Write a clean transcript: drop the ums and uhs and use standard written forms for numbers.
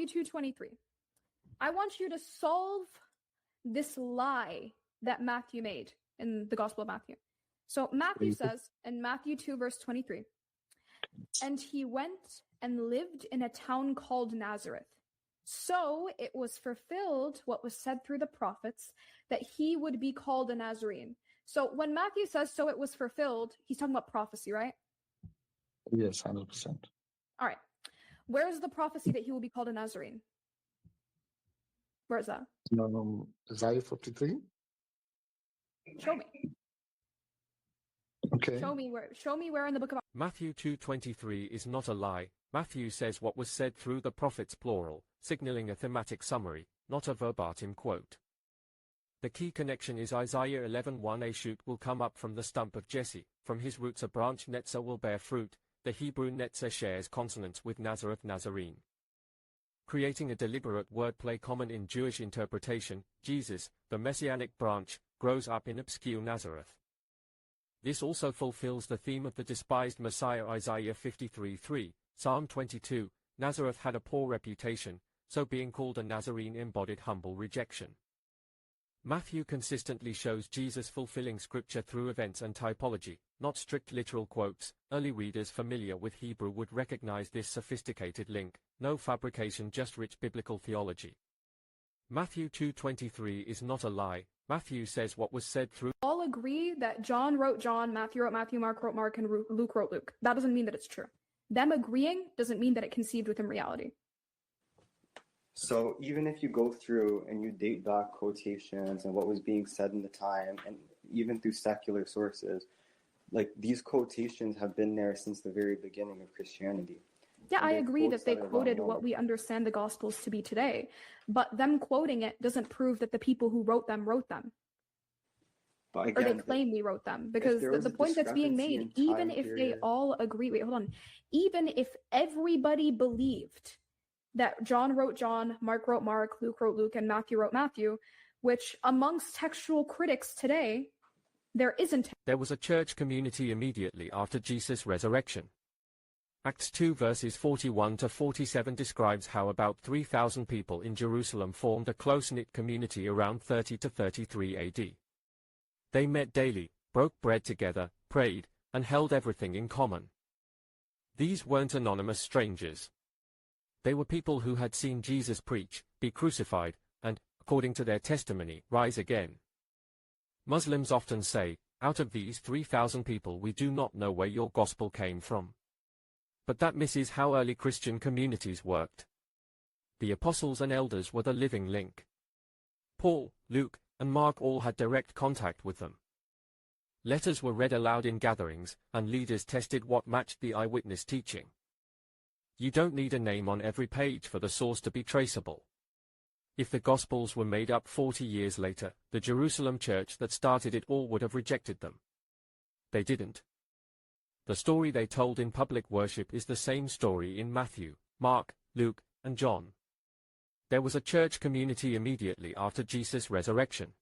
Matthew 2:23. I want you to solve this lie that Matthew made in the Gospel of Matthew. So Matthew says in Matthew 2 verse 23, and he went and lived in a town called Nazareth. So it was fulfilled what was said through the prophets, that he would be called a Nazarene. So when Matthew says, so it was fulfilled, he's talking about prophecy, right? Yes, 100%. All right. Where's the prophecy that he will be called a Nazarene? Where is that? Isaiah 53. Show me. Okay. Show me where in the book of Matthew 2:23 is not a lie. Matthew says what was said through the prophets plural, signaling a thematic summary, not a verbatim quote. The key connection is Isaiah 11:1. A shoot will come up from the stump of Jesse, from his roots a branch Netzah will bear fruit. The Hebrew Netzah shares consonants with Nazareth, Nazarene, creating a deliberate wordplay common in Jewish interpretation. Jesus, the messianic branch, grows up in obscure Nazareth. This also fulfills the theme of the despised Messiah. Isaiah 53:3, Psalm 22, Nazareth had a poor reputation, so being called a Nazarene embodied humble rejection. Matthew consistently shows Jesus fulfilling scripture through events and typology, not strict literal quotes. Early readers familiar with Hebrew would recognize this sophisticated link, no fabrication, just rich biblical theology. Matthew 2:23 is not a lie. Matthew says what was said through. All agree that John wrote John, Matthew wrote Matthew, Mark wrote Mark, and Luke wrote Luke. That doesn't mean that it's true. Them agreeing doesn't mean that it conceived within reality. So even if you go through and you date back quotations and what was being said in the time, and even through secular sources, like these quotations have been there since the very beginning of Christianity. Yeah, I agree that they quoted what we understand the Gospels to be today, but them quoting it doesn't prove that the people who wrote them. But again, or they claim we wrote them, because the point that's being made, even if they all agree, wait, hold on, even if everybody believed that John wrote John, Mark wrote Mark, Luke wrote Luke, and Matthew wrote Matthew, which amongst textual critics today, there isn't. There was a church community immediately after Jesus' resurrection. Acts 2 verses 41 to 47 describes how about 3,000 people in Jerusalem formed a close-knit community around 30 to 33 AD. They met daily, broke bread together, prayed, and held everything in common. These weren't anonymous strangers. They were people who had seen Jesus preach, be crucified, and, according to their testimony, rise again. Muslims often say, out of these 3,000 people we do not know where your gospel came from. But that misses how early Christian communities worked. The apostles and elders were the living link. Paul, Luke, and Mark all had direct contact with them. Letters were read aloud in gatherings, and leaders tested what matched the eyewitness teaching. You don't need a name on every page for the source to be traceable. If the Gospels were made up 40 years later, the Jerusalem church that started it all would have rejected them. They didn't. The story they told in public worship is the same story in Matthew, Mark, Luke, and John. There was a church community immediately after Jesus' resurrection.